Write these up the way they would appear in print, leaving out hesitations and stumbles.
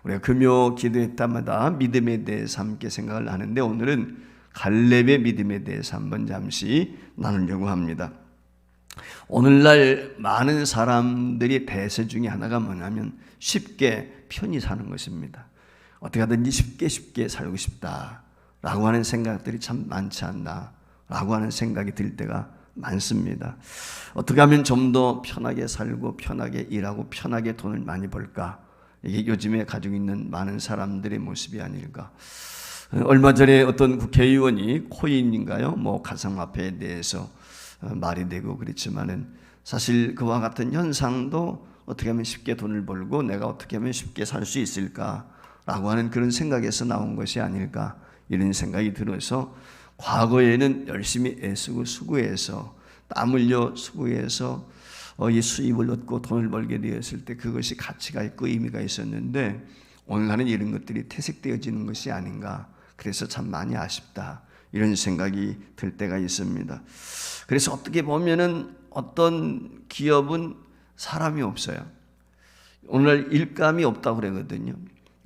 우리가 금요 기도회 때마다 믿음에 대해서 함께 생각을 하는데 오늘은 갈렙의 믿음에 대해서 한번 잠시 나누려고 합니다. 오늘날 많은 사람들이 대세 중에 하나가 뭐냐면 쉽게 편히 사는 것입니다. 어떻게 하든지 쉽게 살고 싶다라고 하는 생각들이 참 많지 않나라고 하는 생각이 들 때가 많습니다. 어떻게 하면 좀 더 편하게 살고 편하게 일하고 편하게 돈을 많이 벌까? 이게 요즘에 가지고 있는 많은 사람들의 모습이 아닐까? 얼마 전에 어떤 국회의원이 코인인가요? 가상화폐에 대해서 말이 되고 그렇지만은 사실 그와 같은 현상도 어떻게 하면 쉽게 돈을 벌고 내가 어떻게 하면 쉽게 살 수 있을까라고 하는 그런 생각에서 나온 것이 아닐까 이런 생각이 들어서 과거에는 열심히 애쓰고 수고해서 땀 흘려 수고해서 이 수입을 얻고 돈을 벌게 되었을 때 그것이 가치가 있고 의미가 있었는데 오늘날은 이런 것들이 퇴색되어지는 것이 아닌가. 그래서 참 많이 아쉽다 이런 생각이 들 때가 있습니다. 그래서 어떻게 보면은 어떤 기업은 사람이 없어요. 오늘날 일감이 없다고 그러거든요.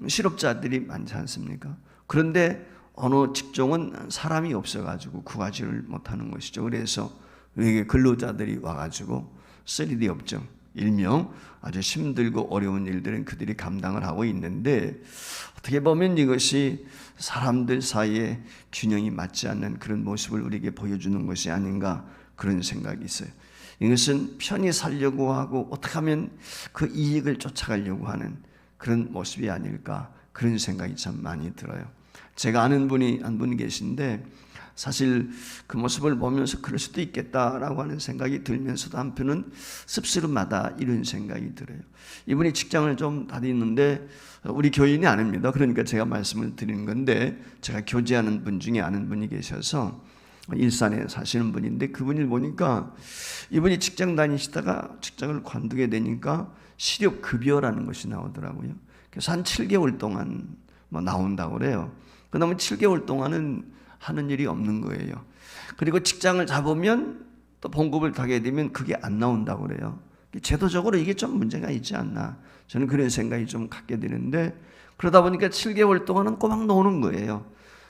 실업자들이 많지 않습니까? 그런데 어느 직종은 사람이 없어가지고 구하지를 못하는 것이죠. 그래서 외계 근로자들이 와가지고 3D 업종, 일명 아주 힘들고 어려운 일들은 그들이 감당을 하고 있는데 어떻게 보면 이것이 사람들 사이에 균형이 맞지 않는 그런 모습을 우리에게 보여주는 것이 아닌가 그런 생각이 있어요. 이것은 편히 살려고 하고 어떻게 하면 그 이익을 쫓아가려고 하는 그런 모습이 아닐까 그런 생각이 참 많이 들어요. 제가 아는 분이 한 분 계신데 사실 그 모습을 보면서 그럴 수도 있겠다라고 하는 생각이 들면서도 한편은 씁쓸하다 이런 생각이 들어요. 이분이 직장을 좀 다니는데 우리 교인이 아닙니다. 그러니까 제가 말씀을 드리는 건데 제가 교제하는 분 중에 아는 분이 계셔서 일산에 사시는 분인데 그분을 보니까 이분이 직장 다니시다가 직장을 관두게 되니까 실업급여라는 것이 나오더라고요. 그래서 한 7개월 동안 나온다고 그래요. 그 다음에 7개월 동안은 하는 일이 없는 거예요. 그리고 직장을 잡으면 또 봉급을 타게 되면 그게 안 나온다고 그래요. 제도적으로 이게 좀 문제가 있지 않나. 저는 그런 생각이 좀 갖게 되는데 그러다 보니까 7개월 동안은 꼬박 노는 거예요.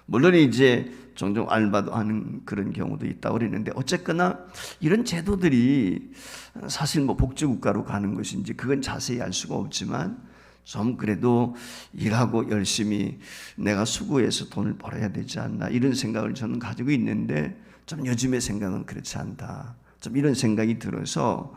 물론 이제 종종 알바도 하는 그런 경우도 있다고 그러는데 어쨌거나 이런 제도들이 사실 복지국가로 가는 것인지 그건 자세히 알 수가 없지만 좀 그래도 일하고 열심히 내가 수고해서 돈을 벌어야 되지 않나 이런 생각을 저는 가지고 있는데 좀 요즘의 생각은 그렇지 않다. 좀 이런 생각이 들어서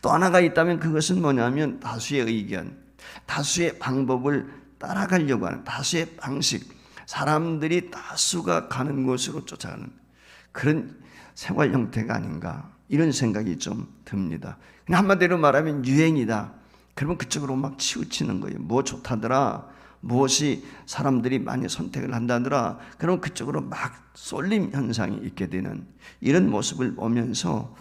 또 하나가 있다면 그것은 뭐냐면 다수의 의견, 다수의 방법을 따라가려고 하는 다수의 방식, 사람들이 다수가 가는 곳으로 쫓아가는 그런 생활 형태가 아닌가 이런 생각이 좀 듭니다. 한마디로 말하면 유행이다. 그러면 그쪽으로 막 치우치는 거예요. 뭐 좋다더라. 무엇이 사람들이 많이 선택을 한다더라. 그러면 그쪽으로 막 쏠림 현상이 있게 되는 이런 모습을 보면서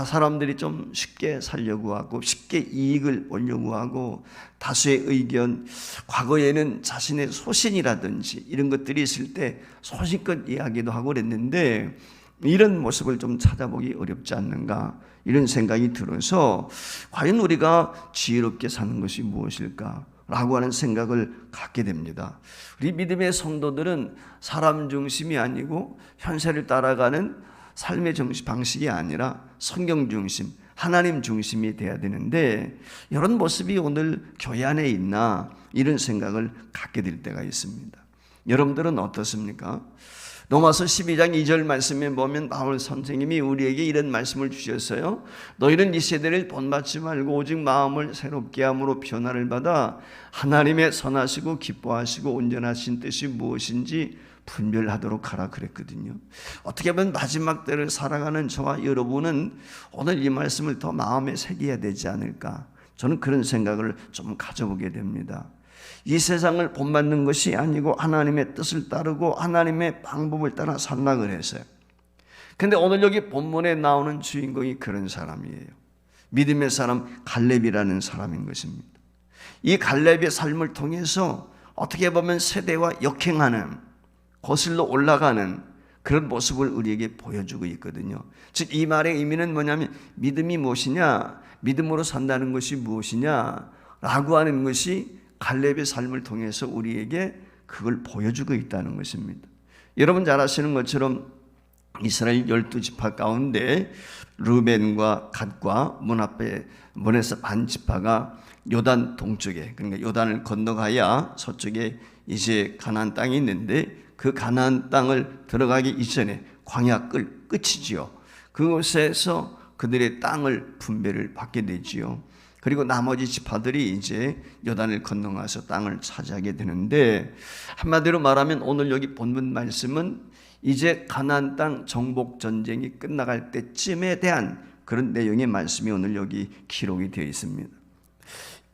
사람들이 좀 쉽게 살려고 하고 쉽게 이익을 보려고 하고 다수의 의견, 과거에는 자신의 소신이라든지 이런 것들이 있을 때 소신껏 이야기도 하고 그랬는데 이런 모습을 좀 찾아보기 어렵지 않는가 이런 생각이 들어서 과연 우리가 지혜롭게 사는 것이 무엇일까 라고 하는 생각을 갖게 됩니다. 우리 믿음의 성도들은 사람 중심이 아니고 현세를 따라가는 삶의 방식이 아니라 성경 중심, 하나님 중심이 돼야 되는데 이런 모습이 오늘 교회 안에 있나 이런 생각을 갖게 될 때가 있습니다. 여러분들은 어떻습니까? 로마서 12장 2절 말씀에 보면 바울 선생님이 우리에게 이런 말씀을 주셨어요. 너희는 이 세대를 본받지 말고 오직 마음을 새롭게 함으로 변화를 받아 하나님의 선하시고 기뻐하시고 온전하신 뜻이 무엇인지 분별하도록 하라 그랬거든요. 어떻게 보면 마지막 때를 살아가는 저와 여러분은 오늘 이 말씀을 더 마음에 새겨야 되지 않을까 저는 그런 생각을 좀 가져보게 됩니다. 이 세상을 본받는 것이 아니고 하나님의 뜻을 따르고 하나님의 방법을 따라 살라 그랬어요. 그런데 오늘 여기 본문에 나오는 주인공이 그런 사람이에요. 믿음의 사람 갈렙이라는 사람인 것입니다. 이 갈렙의 삶을 통해서 어떻게 보면 세대와 역행하는 거슬러 올라가는 그런 모습을 우리에게 보여주고 있거든요. 즉 이 말의 의미는 뭐냐면 믿음이 무엇이냐, 믿음으로 산다는 것이 무엇이냐 라고 하는 것이 갈렙의 삶을 통해서 우리에게 그걸 보여주고 있다는 것입니다. 여러분 잘 아시는 것처럼 이스라엘 12지파 가운데 르벤과 갓과 문에서 반 지파가 요단 동쪽에, 그러니까 요단을 건너가야 서쪽에 이제 가나안 땅이 있는데, 그 가나안 땅을 들어가기 이전에 광야 끝이지요. 그곳에서 그들의 땅을 분배를 받게 되지요. 그리고 나머지 지파들이 이제 요단을 건너가서 땅을 차지하게 되는데, 한마디로 말하면 오늘 여기 본문 말씀은 이제 가나안 땅 정복 전쟁이 끝나갈 때쯤에 대한 그런 내용의 말씀이 오늘 여기 기록이 되어 있습니다.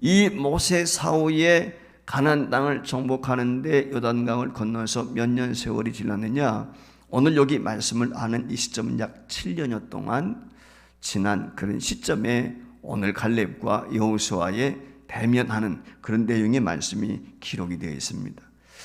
이 모세 사후에 가나안 땅을 정복하는데 요단강을 건너서 몇 년 세월이 지났느냐? 오늘 여기 말씀을 아는 이 시점은 약 7년여 동안 지난 그런 시점에 오늘 갈렙과 여호수아의 대면하는 그런 내용의 말씀이 기록이 되어 있습니다.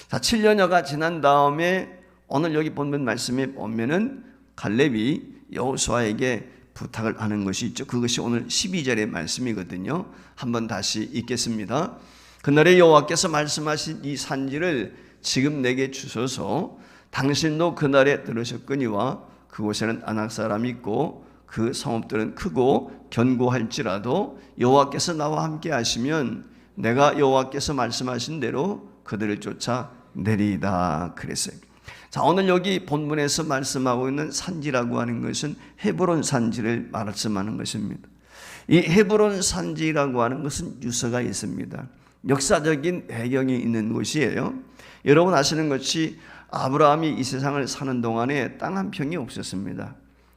자, 7년여가 지난 다음에 오늘 여기 본문 말씀에 보면은 갈렙이 여호수아에게 부탁을 하는 것이 있죠. 그것이 오늘 12절의 말씀이거든요. 한번 다시 읽겠습니다. 그날에 여호와께서 말씀하신 이 산지를 지금 내게 주소서. 당신도 그날에 들으셨거니와 그곳에는 아낙 사람이 있고 그 성읍들은 크고 견고할지라도 여호와께서 나와 함께 하시면 내가 여호와께서 말씀하신 대로 그들을 쫓아 내리이다 그랬어요. 자, 오늘 여기 본문에서 말씀하고 있는 산지라고 하는 것은 헤브론 산지를 말씀하는 것입니다. 이 헤브론 산지라고 하는 것은 유서가 있습니다. 역사적인 배경이 있는 곳이에요. 여러분 아시는 것이 아브라함이 이 세상을 사는 동안에 땅 한 평이 없었습니다.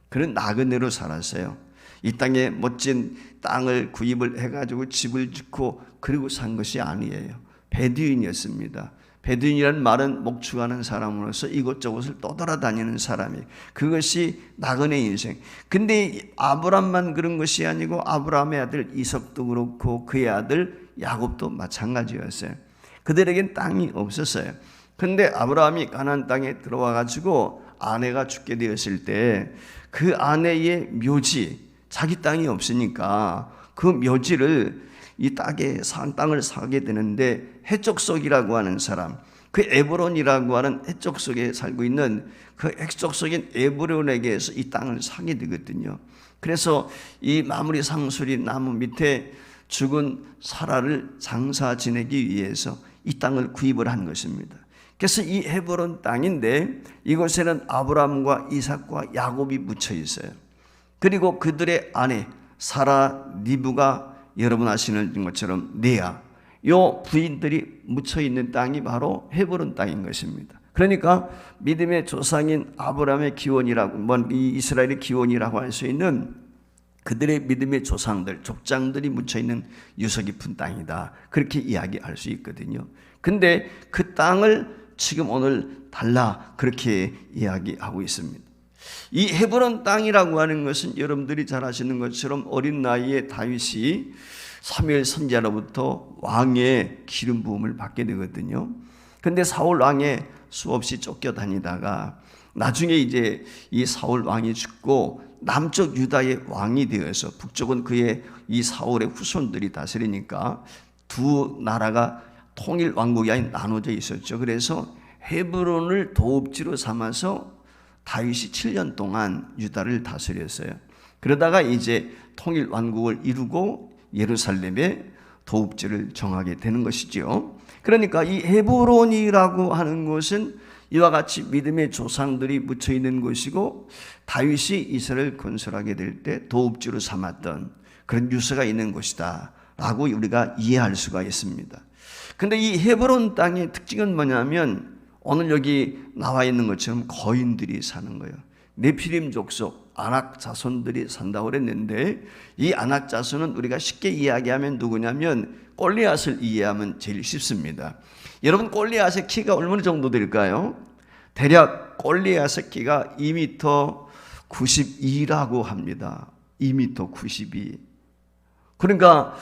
그는 나그네로 살았어요. 이 땅에 멋진 땅을 구입을 해가지고 집을 짓고 그리고 산 것이 아니에요. 베두인이었습니다. 베두인이라는 말은 목축하는 사람으로서 이곳저곳을 떠돌아다니는 사람이, 그것이 나그네 인생. 근데 아브람만 그런 것이 아니고 아브라함의 아들 이삭도 그렇고 그의 아들 야곱도 마찬가지였어요. 그들에겐 땅이 없었어요. 근데 아브라함이 가나안 땅에 들어와 가지고 아내가 죽게 되었을 때 그 아내의 묘지, 자기 땅이 없으니까 그 묘지를 이 땅을 사게 되는데, 해족속이라고 하는 사람, 그 에브론이라고 하는 해족 속에 살고 있는 그 해족 속인 에브론에게서 이 땅을 사게 되거든요. 그래서 이 마무리 상수리 나무 밑에 죽은 사라를 장사 지내기 위해서 이 땅을 구입을 한 것입니다. 그래서 이 헤브론 땅인데 이곳에는 아브라함과 이삭과 야곱이 묻혀 있어요. 그리고 그들의 아내 사라, 리브가 여러분 아시는 것처럼 레아, 요 부인들이 묻혀 있는 땅이 바로 헤브론 땅인 것입니다. 그러니까 믿음의 조상인 아브라함의 기원이라고, 이 이스라엘의 기원이라고 할 수 있는 그들의 믿음의 조상들, 족장들이 묻혀 있는 유서 깊은 땅이다, 그렇게 이야기할 수 있거든요. 근데 그 땅을 지금 오늘 달라 그렇게 이야기하고 있습니다. 이 헤브론 땅이라고 하는 것은 여러분들이 잘 아시는 것처럼 어린 나이에 다윗이 사무엘 선지자로부터 왕의 기름 부음을 받게 되거든요. 근데 사울 왕에 수없이 쫓겨다니다가 나중에 이제 이 사울 왕이 죽고 남쪽 유다의 왕이 되어서 북쪽은 그의 이 사울의 후손들이 다스리니까 두 나라가 통일 왕국이 아닌 나눠져 있었죠. 그래서 헤브론을 도읍지로 삼아서 다윗이 7년 동안 유다를 다스렸어요. 그러다가 이제 통일 왕국을 이루고 예루살렘에 도읍지를 정하게 되는 것이죠. 그러니까 이 헤브론이라고 하는 것은 이와 같이 믿음의 조상들이 묻혀 있는 곳이고, 다윗이 이스라엘을 건설하게 될 때 도읍지로 삼았던 그런 유서가 있는 곳이다 라고 우리가 이해할 수가 있습니다. 근데 이 헤브론 땅의 특징은 뭐냐면 오늘 여기 나와 있는 것처럼 거인들이 사는 거예요. 네피림 족속, 아낙 자손들이 산다고 그랬는데, 이 아낙 자손은 우리가 쉽게 이야기하면 누구냐면 골리앗을 이해하면 제일 쉽습니다. 여러분 골리앗의 키가 얼마나 정도 될까요? 대략 골리앗의 키가 2m 92라고 합니다. 2m 92. 그러니까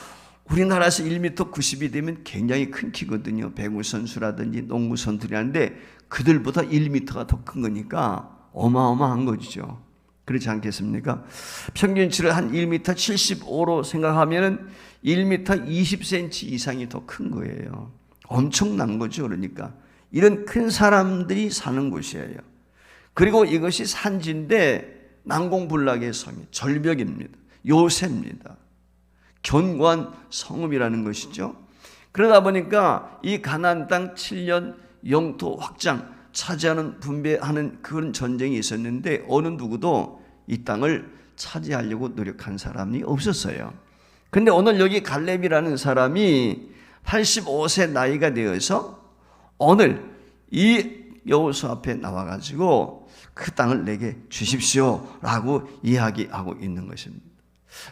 우리나라에서 1m 90이 되면 굉장히 큰 키거든요. 배구 선수라든지 농구 선수들이 하는데 그들보다 1m가 더 큰 거니까 어마어마한 거죠. 그렇지 않겠습니까? 평균치를 한 1m 75로 생각하면은 1m 20cm 이상이 더 큰 거예요. 엄청난 거죠. 그러니까 이런 큰 사람들이 사는 곳이에요. 그리고 이것이 산지인데 난공불락의 성이 절벽입니다. 요새입니다. 견고한 성읍이라는 것이죠. 그러다 보니까 이 가나안 땅 7년 영토 확장, 차지하는 분배하는 그런 전쟁이 있었는데 어느 누구도 이 땅을 차지하려고 노력한 사람이 없었어요. 근데 오늘 여기 갈렙이라는 사람이 85세 나이가 되어서 오늘 이 여호수아 앞에 나와가지고 그 땅을 내게 주십시오라고 이야기하고 있는 것입니다.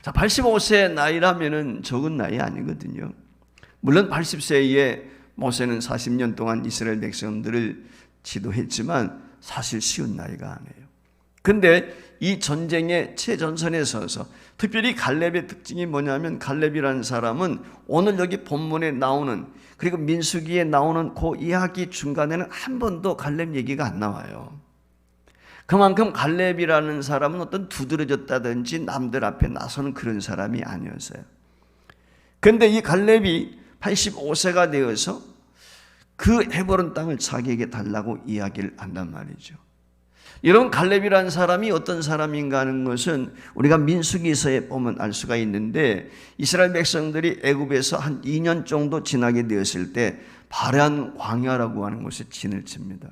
자, 85세 나이라면은 적은 나이 아니거든요. 물론 80세에 모세는 40년 동안 이스라엘 백성들을 지도했지만 사실 쉬운 나이가 아니에요. 근데 이 전쟁의 최전선에 서서 특별히 갈렙의 특징이 뭐냐면 갈렙이라는 사람은 오늘 여기 본문에 나오는 그리고 민수기에 나오는 그 이야기 중간에는 한 번도 갈렙 얘기가 안 나와요. 그만큼 갈렙이라는 사람은 어떤 두드러졌다든지 남들 앞에 나서는 그런 사람이 아니었어요. 근데 이 갈렙이 85세가 되어서 그 헤브론 땅을 자기에게 달라고 이야기를 한단 말이죠. 여러분, 갈렙이라는 사람이 어떤 사람인가 하는 것은 우리가 민수기서에 보면 알 수가 있는데 이스라엘 백성들이 애굽에서 한 2년 정도 지나게 되었을 때 바란 광야라고 하는 곳에 진을 칩니다.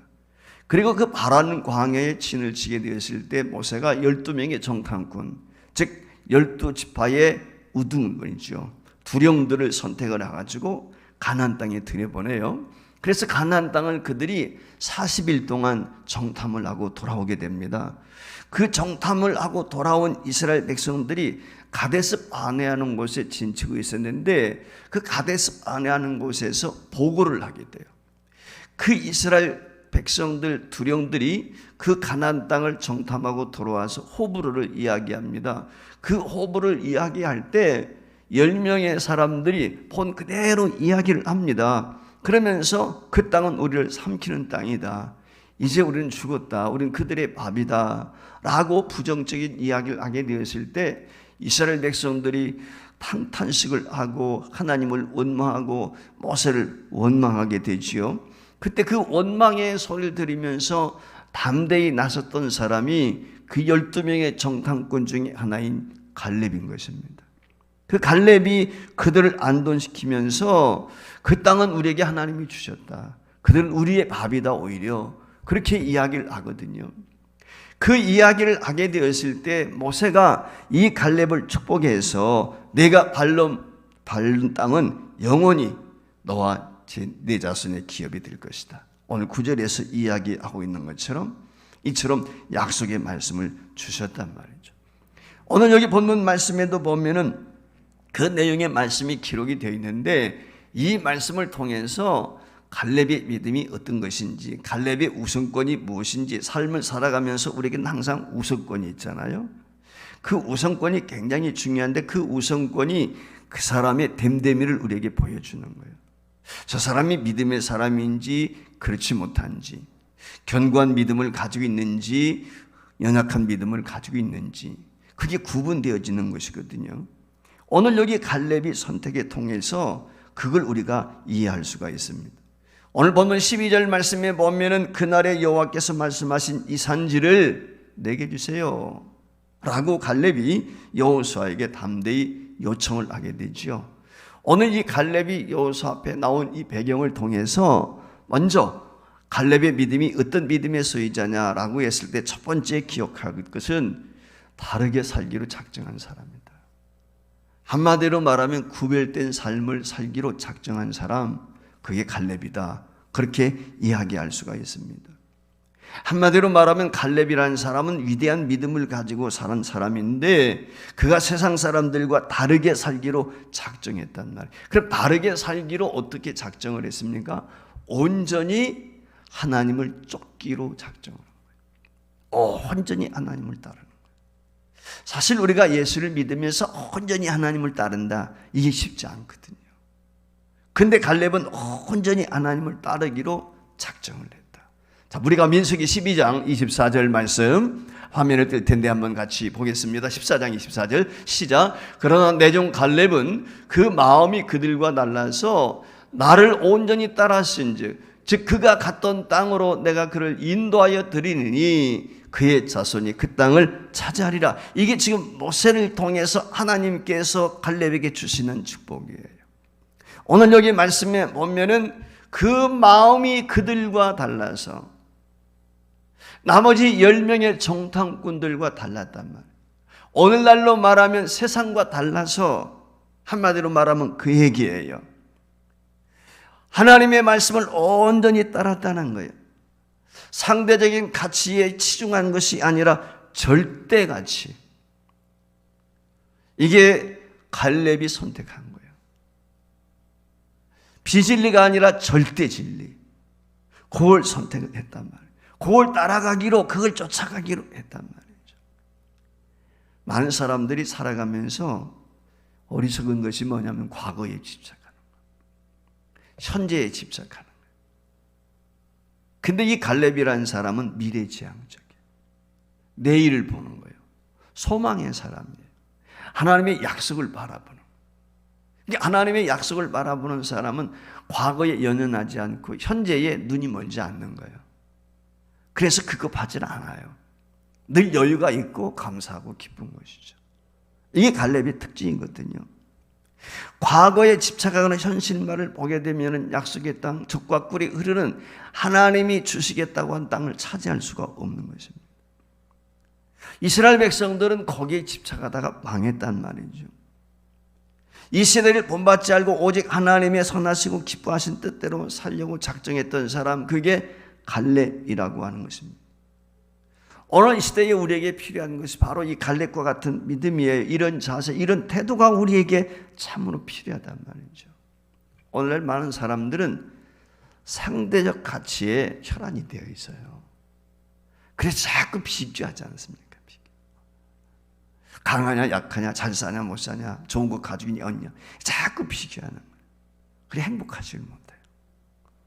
그리고 그 바란 광야에 진을 치게 되었을 때 모세가 12명의 정탐꾼, 즉 12지파의 우두머리죠. 두령들을 선택을 해가지고 가나안 땅에 들여보내요. 그래서 가나안 땅을 그들이 40일 동안 정탐을 하고 돌아오게 됩니다. 그 정탐을 하고 돌아온 이스라엘 백성들이 가데스 바네하는 곳에 진치고 있었는데 그 가데스 바네하는 곳에서 보고를 하게 돼요. 그 이스라엘 백성들 두령들이 그 가나안 땅을 정탐하고 돌아와서 호브르를 이야기합니다. 그 호브를 이야기할 때 10명의 사람들이 본 그대로 이야기를 합니다. 그러면서 그 땅은 우리를 삼키는 땅이다. 이제 우리는 죽었다. 우리는 그들의 밥이다. 라고 부정적인 이야기를 하게 되었을 때 이스라엘 백성들이 탄식을 하고 하나님을 원망하고 모세를 원망하게 되지요. 그때 그 원망의 소리를 들으면서 담대히 나섰던 사람이 그 12명의 정탐꾼 중에 하나인 갈렙인 것입니다. 그 갈렙이 그들을 안돈시키면서 그 땅은 우리에게 하나님이 주셨다. 그들은 우리의 밥이다. 오히려 그렇게 이야기를 하거든요. 그 이야기를 하게 되었을 때 모세가 이 갈렙을 축복해서 내가 밟는 땅은 영원히 너와 내 자손의 기업이 될 것이다. 오늘 9절에서 이야기하고 있는 것처럼 이처럼 약속의 말씀을 주셨단 말이죠. 오늘 여기 본문 말씀에도 보면은 그 내용의 말씀이 기록이 되어 있는데 이 말씀을 통해서 갈렙의 믿음이 어떤 것인지, 갈렙의 우선권이 무엇인지, 삶을 살아가면서 우리에게는 항상 우선권이 있잖아요. 그 우선권이 굉장히 중요한데 그 우선권이 그 사람의 됨됨이를 우리에게 보여주는 거예요. 저 사람이 믿음의 사람인지 그렇지 못한지, 견고한 믿음을 가지고 있는지 연약한 믿음을 가지고 있는지 그게 구분되어지는 것이거든요. 오늘 여기 갈렙이 선택에 통해서 그걸 우리가 이해할 수가 있습니다. 오늘 본문 12절 말씀에 보면은 그날에 여호와께서 말씀하신 이 산지를 내게 주세요 라고 갈렙이 여호수아에게 담대히 요청을 하게 되죠. 오늘 이 갈렙이 여호수아 앞에 나온 이 배경을 통해서 먼저 갈렙의 믿음이 어떤 믿음의 소유자냐라고 했을 때 첫 번째 기억할 것은 다르게 살기로 작정한 사람입니다. 한마디로 말하면 구별된 삶을 살기로 작정한 사람, 그게 갈렙이다. 그렇게 이야기할 수가 있습니다. 한마디로 말하면 갈렙이라는 사람은 위대한 믿음을 가지고 사는 사람인데 그가 세상 사람들과 다르게 살기로 작정했단 말이에요. 그럼 다르게 살기로 어떻게 작정을 했습니까? 온전히 하나님을 쫓기로 작정을 한 거예요. 온전히 하나님을 따르는 거예요. 사실 우리가 예수를 믿으면서 온전히 하나님을 따른다, 이게 쉽지 않거든요. 근데 갈렙은 온전히 하나님을 따르기로 작정을 했다. 자, 우리가 민수기 12장 24절 말씀 화면을 뜰 텐데 한번 같이 보겠습니다. 14장 24절 시작. 그러나 내 종 갈렙은 그 마음이 그들과 달라서 나를 온전히 따랐은즉 즉 그가 갔던 땅으로 내가 그를 인도하여 드리느니 그의 자손이 그 땅을 차지하리라. 이게 지금 모세를 통해서 하나님께서 갈렙에게 주시는 축복이에요. 오늘 여기 말씀에 보면은 그 마음이 그들과 달라서 나머지 10명의 정탐꾼들과 달랐단 말이에요. 오늘날로 말하면 세상과 달라서 한마디로 말하면 그 얘기예요. 하나님의 말씀을 온전히 따랐다는 거예요. 상대적인 가치에 치중한 것이 아니라 절대 가치. 이게 갈렙이 선택한 거예요. 비진리가 아니라 절대 진리. 그걸 선택을 했단 말이에요. 그걸 따라가기로, 그걸 쫓아가기로 했단 말이죠. 많은 사람들이 살아가면서 어리석은 것이 뭐냐면 과거에 집착하는 거예요. 현재에 집착하는 거예요. 근데 이 갈렙이라는 사람은 미래지향적이에요. 내일을 보는 거예요. 소망의 사람이에요. 하나님의 약속을 바라보는 거예요. 하나님의 약속을 바라보는 사람은 과거에 연연하지 않고 현재에 눈이 멀지 않는 거예요. 그래서 급급하지는 않아요. 늘 여유가 있고 감사하고 기쁜 것이죠. 이게 갈렙의 특징이거든요. 과거에 집착하거나 현실만을 보게 되면 약속의 땅, 젖과 꿀이 흐르는 하나님이 주시겠다고 한 땅을 차지할 수가 없는 것입니다. 이스라엘 백성들은 거기에 집착하다가 망했단 말이죠. 이 세대를 본받지 않고 오직 하나님의 선하시고 기뻐하신 뜻대로 살려고 작정했던 사람, 그게 갈렙이라고 하는 것입니다. 오늘 이 시대에 우리에게 필요한 것이 바로 이 갈렙과 같은 믿음이에요. 이런 자세, 이런 태도가 우리에게 참으로 필요하단 말이죠. 오늘날 많은 사람들은 상대적 가치에 혈안이 되어 있어요. 그래서 자꾸 비교하지 않습니까? 강하냐 약하냐, 잘 사냐 못 사냐, 좋은 거 가지고 있냐 없냐, 자꾸 비교하는 거예요. 그래 행복하지 못해요.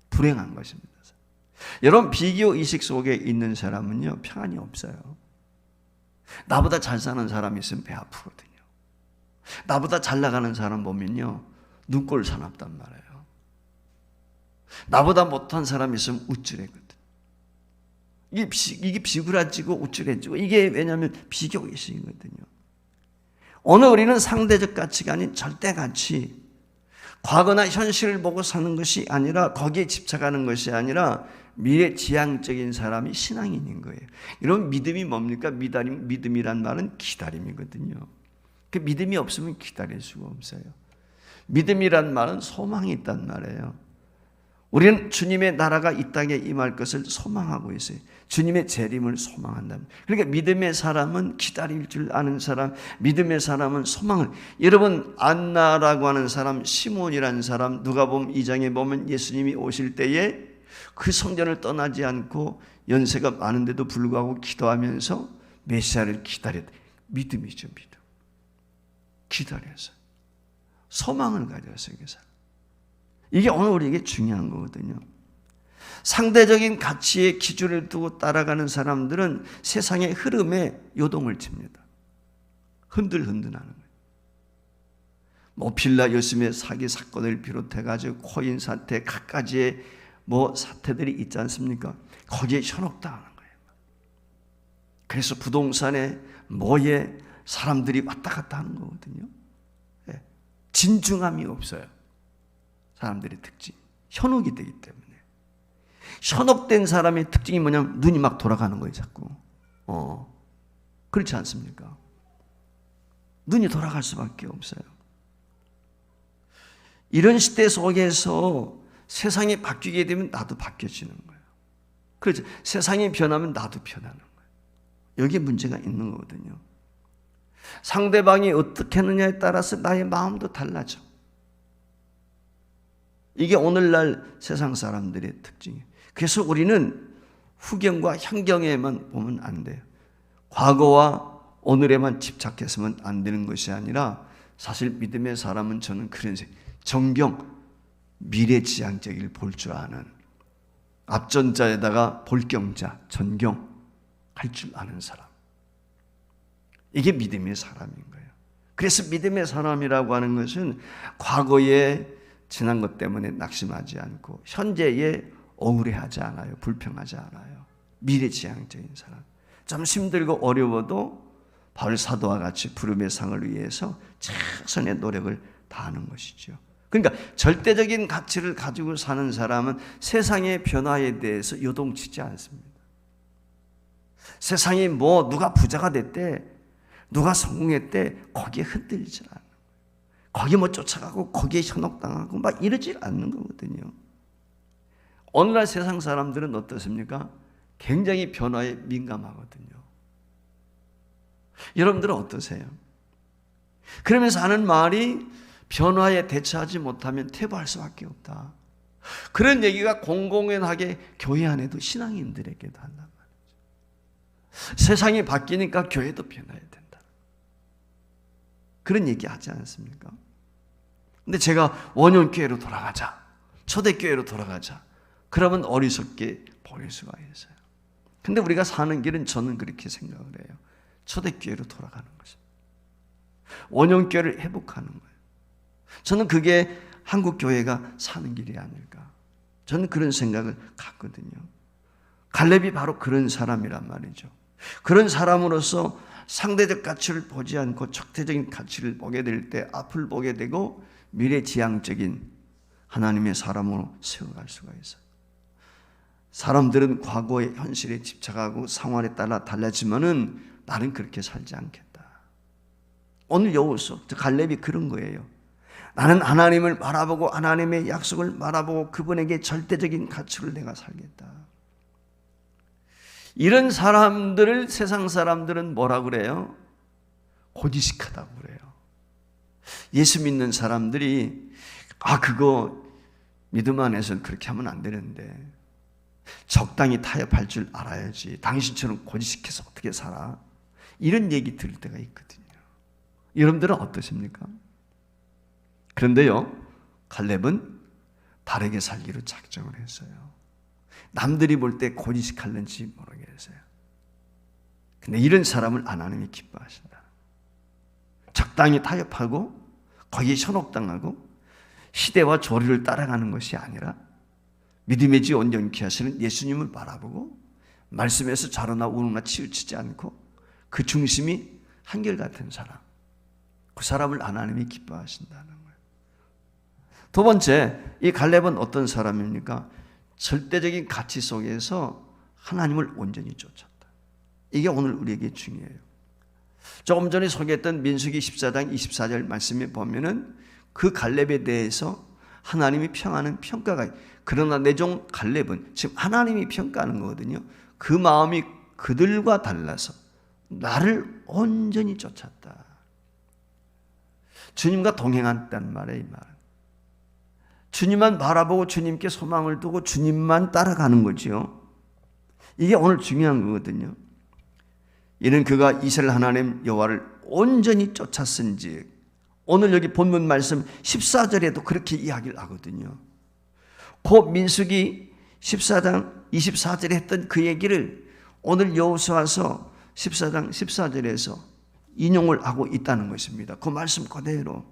불행한 것입니다. 여러분, 비교 의식 속에 있는 사람은요 평안이 없어요. 나보다 잘 사는 사람이 있으면 배 아프거든요. 나보다 잘 나가는 사람 보면요 눈꼴 사납단 말이에요. 나보다 못한 사람이 있으면 우쭐해거든. 이게 비굴해지고 우쭐해지고, 이게 왜냐하면 비교 의식이거든요. 오늘 우리는 상대적 가치가 아닌 절대 가치, 과거나 현실을 보고 사는 것이 아니라, 거기에 집착하는 것이 아니라 미래지향적인 사람이 신앙인인 거예요. 이런 믿음이 뭡니까? 믿음이란 말은 기다림이거든요. 그 믿음이 없으면 기다릴 수가 없어요. 믿음이란 말은 소망이 있단 말이에요. 우리는 주님의 나라가 이 땅에 임할 것을 소망하고 있어요. 주님의 재림을 소망한다. 그러니까 믿음의 사람은 기다릴 줄 아는 사람, 믿음의 사람은 소망을. 여러분, 안나라고 하는 사람, 시몬이라는 사람, 누가복음 2장에 보면 예수님이 오실 때에 그 성전을 떠나지 않고 연세가 많은데도 불구하고 기도하면서 메시아를 기다렸다. 믿음이죠, 믿음. 기다려서 소망을 가졌어요, 그 사람. 이게 오늘 우리에게 중요한 거거든요. 상대적인 가치의 기준을 두고 따라가는 사람들은 세상의 흐름에 요동을 칩니다. 흔들흔들하는 거예요. 빌라 여심의 사기 사건을 비롯해가지고 코인 사태, 갖가지의 사태들이 있지 않습니까? 거기에 현혹당하는 거예요. 그래서 부동산에 뭐에 사람들이 왔다 갔다 하는 거거든요. 진중함이 없어요. 사람들의 특징, 현혹이 되기 때문에. 현혹된 사람의 특징이 뭐냐면 눈이 막 돌아가는 거예요, 자꾸. 그렇지 않습니까? 눈이 돌아갈 수밖에 없어요. 이런 시대 속에서 세상이 바뀌게 되면 나도 바뀌어지는 거예요. 그렇죠. 세상이 변하면 나도 변하는 거예요. 여기에 문제가 있는 거거든요. 상대방이 어떻게 하느냐에 따라서 나의 마음도 달라져. 이게 오늘날 세상 사람들의 특징이에요. 그래서 우리는 후경과 현경에만 보면 안 돼요. 과거와 오늘에만 집착해서는 안 되는 것이 아니라, 사실 믿음의 사람은 저는 그런 정경, 미래지향적일 볼 줄 아는, 앞전자에다가 볼경자, 전경 할 줄 아는 사람. 이게 믿음의 사람인 거예요. 그래서 믿음의 사람이라고 하는 것은 과거에 지난 것 때문에 낙심하지 않고 현재에 억울해하지 않아요. 불평하지 않아요. 미래지향적인 사람. 좀 힘들고 어려워도 바울 사도와 같이 부름의 상을 위해서 최선의 노력을 다하는 것이죠. 그러니까 절대적인 가치를 가지고 사는 사람은 세상의 변화에 대해서 요동치지 않습니다. 세상이 누가 부자가 됐대, 누가 성공했대, 거기에 흔들리지 않아요. 거기에 쫓아가고 거기에 현혹당하고 막 이러지 않는 거거든요. 오늘날 세상 사람들은 어떻습니까? 굉장히 변화에 민감하거든요. 여러분들은 어떠세요? 그러면서 하는 말이 변화에 대처하지 못하면 퇴보할 수밖에 없다. 그런 얘기가 공공연하게 교회 안에도 신앙인들에게도 한단 말이죠. 세상이 바뀌니까 교회도 변해야 된다. 그런 얘기 하지 않습니까? 근데 제가 원형교회로 돌아가자, 초대교회로 돌아가자, 그러면 어리석게 보일 수가 있어요. 근데 우리가 사는 길은 저는 그렇게 생각을 해요. 초대교회로 돌아가는 것입니다. 원형교회를 회복하는 거예요. 저는 그게 한국교회가 사는 길이 아닐까. 저는 그런 생각을 갖거든요. 갈렙이 바로 그런 사람이란 말이죠. 그런 사람으로서 상대적 가치를 보지 않고 적대적인 가치를 보게 될 때 앞을 보게 되고 미래지향적인 하나님의 사람으로 세워갈 수가 있어요. 사람들은 과거의 현실에 집착하고 상황에 따라 달라지면은 나는 그렇게 살지 않겠다. 오늘 여호수아, 갈렙이 그런 거예요. 나는 하나님을 바라보고 하나님의 약속을 바라보고 그분에게 절대적인 가치를 내가 살겠다. 이런 사람들을 세상 사람들은 뭐라 그래요? 고지식하다고 그래요. 예수 믿는 사람들이 그거 믿음 안에서는 그렇게 하면 안 되는데 적당히 타협할 줄 알아야지. 당신처럼 고지식해서 어떻게 살아? 이런 얘기 들을 때가 있거든요. 여러분들은 어떠십니까? 그런데요, 갈렙은 다르게 살기로 작정을 했어요. 남들이 볼 때 고지식할는지 모르겠어요. 근데 이런 사람을 하나님이 기뻐하신다. 적당히 타협하고 거기에 현혹당하고 시대와 조류를 따라가는 것이 아니라 믿음의 지 온전케 하시는 예수님을 바라보고 말씀에서 좌로나 우로나 치우치지 않고 그 중심이 한결같은 사람, 그 사람을 하나님이 기뻐하신다는 거예요. 두 번째, 이 갈렙은 어떤 사람입니까? 절대적인 가치 속에서 하나님을 온전히 쫓았다. 이게 오늘 우리에게 중요해요. 조금 전에 소개했던 민수기 14장 24절 말씀에 보면은 그 갈렙에 대해서 하나님이 평하는 평가가, 그러나 내 종 갈렙은 지금 하나님이 평가하는 거거든요. 그 마음이 그들과 달라서 나를 온전히 쫓았다. 주님과 동행한다는 말이에요, 이 말은. 주님만 바라보고 주님께 소망을 두고 주님만 따라가는 거지요. 이게 오늘 중요한 거거든요. 이는 그가 이스라엘 하나님 여호와를 온전히 쫓았은지, 오늘 여기 본문 말씀 14절에도 그렇게 이야기를 하거든요. 그 민수기 14장 24절에 했던 그 얘기를 오늘 여호수아서 14장 14절에서 인용을 하고 있다는 것입니다. 그 말씀 그대로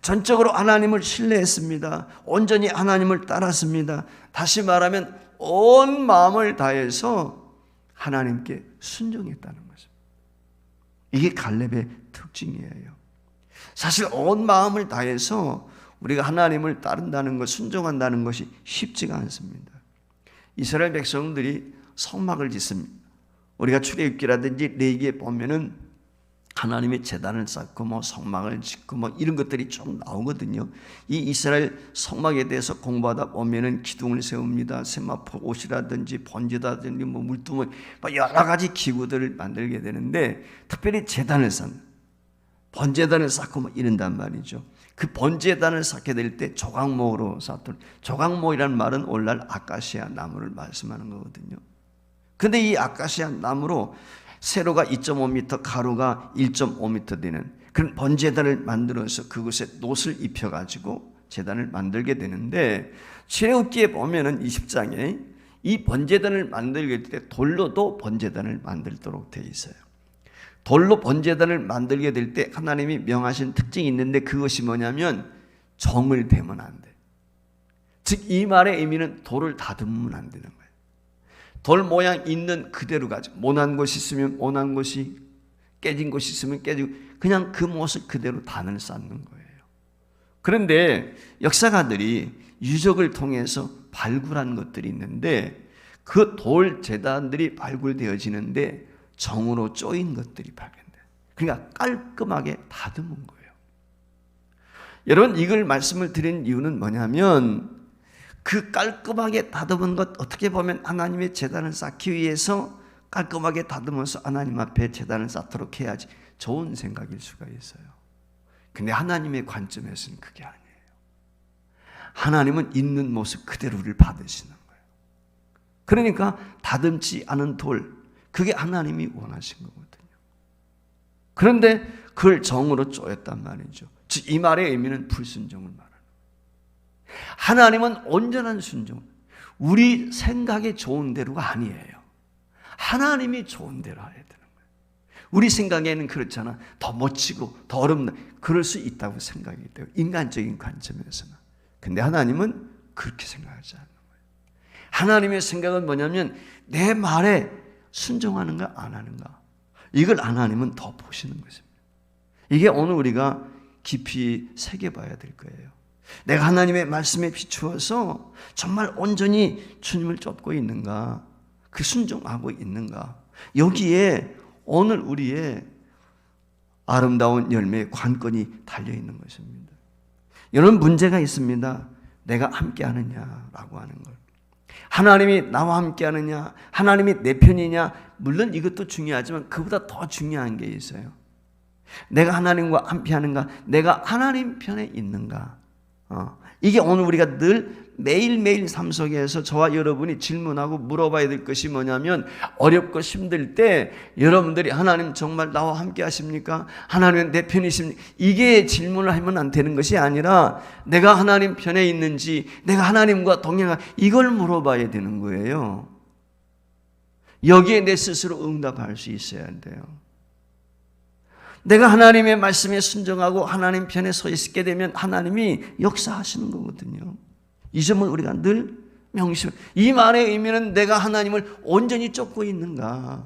전적으로 하나님을 신뢰했습니다. 온전히 하나님을 따랐습니다. 다시 말하면 온 마음을 다해서 하나님께 순종했다는 것입니다. 이게 갈렙의 특징이에요. 사실 온 마음을 다해서 우리가 하나님을 따른다는 것, 순종한다는 것이 쉽지가 않습니다. 이스라엘 백성들이 성막을 짓습니다. 우리가 출애굽기라든지 레위기에 보면은 하나님의 제단을 쌓고 성막을 짓고 이런 것들이 좀 나오거든요. 이 이스라엘 성막에 대해서 공부하다 보면은 기둥을 세웁니다. 세마포 옷이라든지 번제라든지 물두멍 여러 가지 기구들을 만들게 되는데, 특별히 제단을 쌓는, 번제단을 쌓고 이런단 말이죠. 그 번제단을 쌓게 될 때 조각모로 쌓던, 조각모이라는 말은 오늘날 아카시아 나무를 말씀하는 거거든요. 그런데 이 아카시아 나무로 세로가 2.5m, 가로가 1.5m 되는 그런 번제단을 만들어서 그곳에 놋을 입혀가지고 제단을 만들게 되는데, 출애굽기에 보면은 20장에 이 번제단을 만들게 될 때 돌로도 번제단을 만들도록 되어 있어요. 돌로 번제단을 만들게 될 때 하나님이 명하신 특징이 있는데, 그것이 뭐냐면 정을 대면 안 돼. 즉 이 말의 의미는 돌을 다듬으면 안 되는 거예요. 돌 모양 있는 그대로 가지고, 모난 곳이 있으면 모난 곳이, 깨진 곳이 있으면 깨지고, 그냥 그 모습 그대로 단을 쌓는 거예요. 그런데 역사가들이 유적을 통해서 발굴한 것들이 있는데, 그 돌 제단들이 발굴되어지는데 정으로 쪼인 것들이 발견돼요. 그러니까 깔끔하게 다듬은 거예요. 여러분, 이걸 말씀을 드린 이유는 뭐냐면, 그 깔끔하게 다듬은 것, 어떻게 보면 하나님의 제단을 쌓기 위해서 깔끔하게 다듬어서 하나님 앞에 제단을 쌓도록 해야지 좋은 생각일 수가 있어요. 근데 하나님의 관점에서는 그게 아니에요. 하나님은 있는 모습 그대로를 받으시는 거예요. 그러니까 다듬지 않은 돌, 그게 하나님이 원하신 거거든요. 그런데 그걸 정으로 쪼였단 말이죠. 즉 이 말의 의미는 불순종을 말하는 거예요. 하나님은 온전한 순종, 우리 생각에 좋은 대로가 아니에요. 하나님이 좋은 대로 해야 되는 거예요. 우리 생각에는 그렇잖아. 더 멋지고 더 어렵나, 그럴 수 있다고 생각이 돼요. 인간적인 관점에서는. 근데 하나님은 그렇게 생각하지 않는 거예요. 하나님의 생각은 뭐냐면 내 말에 순종하는가 안 하는가, 이걸 하나님은 더 보시는 것입니다. 이게 오늘 우리가 깊이 새겨봐야 될 거예요. 내가 하나님의 말씀에 비추어서 정말 온전히 주님을 쫓고 있는가, 그 순종하고 있는가, 여기에 오늘 우리의 아름다운 열매의 관건이 달려있는 것입니다. 여러분, 문제가 있습니다. 내가 함께 하느냐라고 하는 걸. 하나님이 나와 함께 하느냐, 하나님이 내 편이냐, 물론 이것도 중요하지만 그보다 더 중요한 게 있어요. 내가 하나님과 함께 하는가, 내가 하나님 편에 있는가. 이게 오늘 우리가 늘 매일매일 삶 속에서 저와 여러분이 질문하고 물어봐야 될 것이 뭐냐면, 어렵고 힘들 때 여러분들이 하나님 정말 나와 함께 하십니까? 하나님은 내 편이십니까? 이게 질문을 하면 안 되는 것이 아니라 내가 하나님 편에 있는지, 내가 하나님과 동행하, 이걸 물어봐야 되는 거예요. 여기에 내 스스로 응답할 수 있어야 돼요. 내가 하나님의 말씀에 순종하고 하나님 편에 서 있게 되면 하나님이 역사하시는 거거든요. 이 점은 우리가 늘 명심. 이 말의 의미는 내가 하나님을 온전히 쫓고 있는가,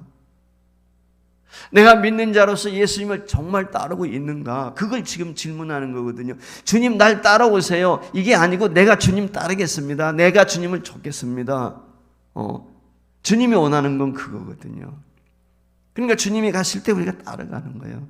내가 믿는 자로서 예수님을 정말 따르고 있는가, 그걸 지금 질문하는 거거든요. 주님 날 따라오세요, 이게 아니고 내가 주님 따르겠습니다, 내가 주님을 쫓겠습니다. 주님이 원하는 건 그거거든요. 그러니까 주님이 가실 때 우리가 따라가는 거예요.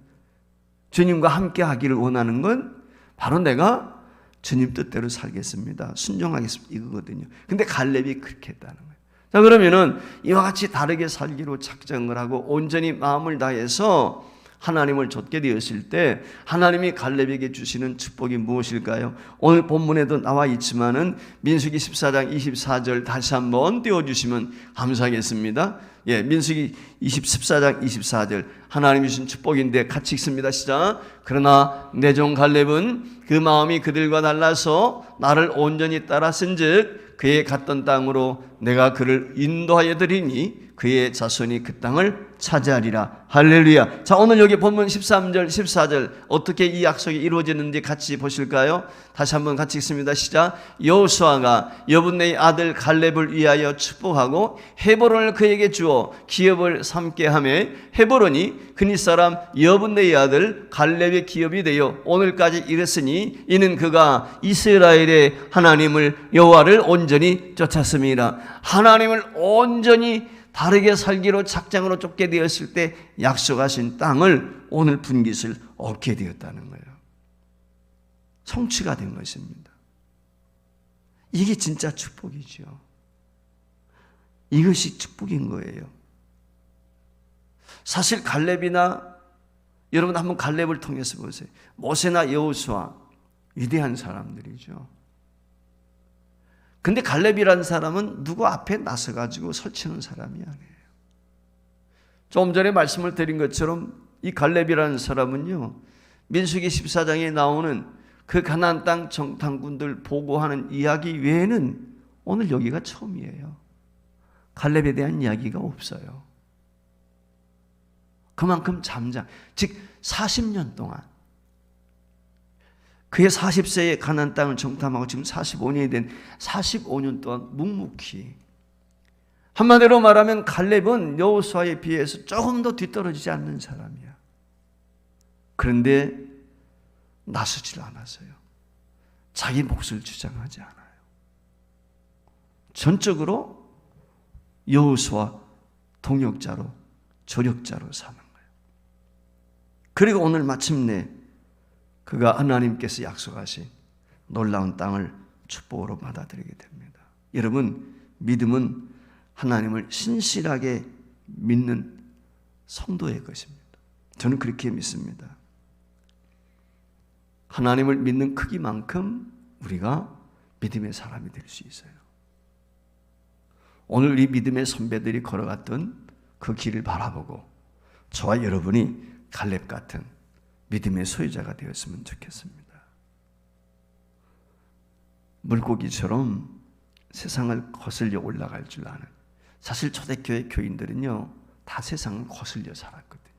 주님과 함께 하기를 원하는 건 바로 내가 주님 뜻대로 살겠습니다, 순종하겠습니다, 이거거든요. 근데 갈렙이 그렇게 했다는 거예요. 자, 그러면은 이와 같이 다르게 살기로 작정을 하고 온전히 마음을 다해서 하나님을 좇게 되었을 때 하나님이 갈렙에게 주시는 축복이 무엇일까요? 오늘 본문에도 나와 있지만은 민수기 14장 24절 다시 한번 띄워주시면 감사하겠습니다. 예, 민수기 14장 24절 하나님이 주신 축복인데 같이 읽습니다. 시작. 그러나 내 종 갈렙은 그 마음이 그들과 달라서 나를 온전히 따랐은즉 그의 갔던 땅으로 내가 그를 인도하여 드리니 그의 자손이 그 땅을 차지하리라. 할렐루야. 자, 오늘 여기 본문 13절 14절 어떻게 이 약속이 이루어졌는지 같이 보실까요? 다시 한번 같이 읽습니다. 시작. 여호수아가 여분네의 아들 갈렙을 위하여 축복하고 헤브론을 그에게 주어 기업을 삼게 하매 헤브론이 그니 사람 여분네의 아들 갈렙의 기업이 되어 오늘까지 이르으니 이는 그가 이스라엘의 하나님을 여호와를 온전히 쫓았습니다. 하나님을 온전히 다르게 살기로 작정으로 쫓게 되었을 때 약속하신 땅을 오늘 분깃을 얻게 되었다는 거예요. 성취가 된 것입니다. 이게 진짜 축복이죠. 이것이 축복인 거예요. 사실 갈렙이나, 여러분 한번 갈렙을 통해서 보세요. 모세나 여호수아 위대한 사람들이죠. 근데 갈렙이라는 사람은 누구 앞에 나서가지고 설치는 사람이 아니에요. 조금 전에 말씀을 드린 것처럼 이 갈렙이라는 사람은요, 민수기 14장에 나오는 그 가나안 땅 정탐꾼들 보고하는 이야기 외에는 오늘 여기가 처음이에요. 갈렙에 대한 이야기가 없어요. 그만큼 잠잠, 즉 40년 동안 그의 40세에 가나안 땅을 정탐하고 지금 45년이 된 45년 동안 묵묵히, 한마디로 말하면 갈렙은 여호수아에 비해서 조금 더 뒤떨어지지 않는 사람이야. 그런데 나서질 않았어요. 자기 몫을 주장하지 않아요. 전적으로 여호수아 동역자로, 조력자로 사는 거예요. 그리고 오늘 마침내 그가 하나님께서 약속하신 놀라운 땅을 축복으로 받아들이게 됩니다. 여러분, 믿음은 하나님을 신실하게 믿는 성도의 것입니다. 저는 그렇게 믿습니다. 하나님을 믿는 크기만큼 우리가 믿음의 사람이 될 수 있어요. 오늘 이 믿음의 선배들이 걸어갔던 그 길을 바라보고 저와 여러분이 갈렙 같은 믿음의 소유자가 되었으면 좋겠습니다. 물고기처럼 세상을 거슬려 올라갈 줄 아는, 사실 초대교회 교인들은요 다 세상을 거슬려 살았거든요.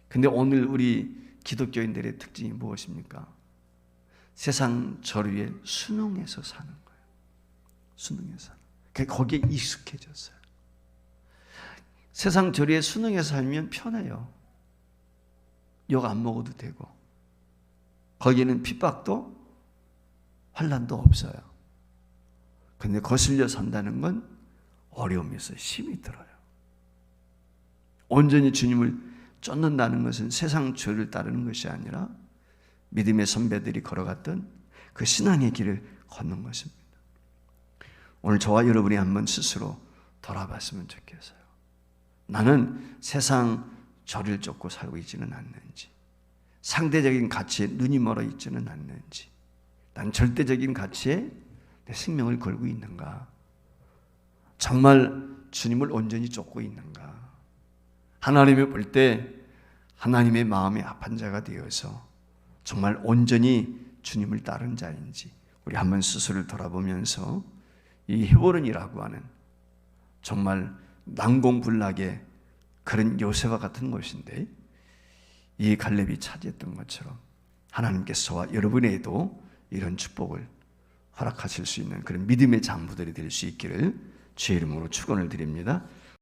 근데 오늘 우리 기독교인들의 특징이 무엇입니까? 세상 저류에 순응해서 사는 거예요. 순응해서. 거기에 익숙해졌어요. 세상 저류에 순응해서 살면 편해요. 욕 안 먹어도 되고, 거기는 핍박도 환난도 없어요. 근데 거슬려 산다는 건 어려움이 있어요. 힘이 들어요. 온전히 주님을 쫓는다는 것은 세상 죄를 따르는 것이 아니라 믿음의 선배들이 걸어갔던 그 신앙의 길을 걷는 것입니다. 오늘 저와 여러분이 한번 스스로 돌아봤으면 좋겠어요. 나는 세상 저를 쫓고 살고 있지는 않는지, 상대적인 가치에 눈이 멀어 있지는 않는지, 난 절대적인 가치에 내 생명을 걸고 있는가, 정말 주님을 온전히 쫓고 있는가, 하나님을 볼 때 하나님의 마음에 합한 자가 되어서 정말 온전히 주님을 따른 자인지 우리 한번 스스로를 돌아보면서 이 헤브론이라고 하는 정말 난공불락의 그런 요새와 같은 곳인데, 이 갈렙이 차지했던 것처럼 하나님께서 저와 여러분에게도 이런 축복을 허락하실 수 있는 그런 믿음의 장부들이 될 수 있기를 주의 이름으로 축원을 드립니다.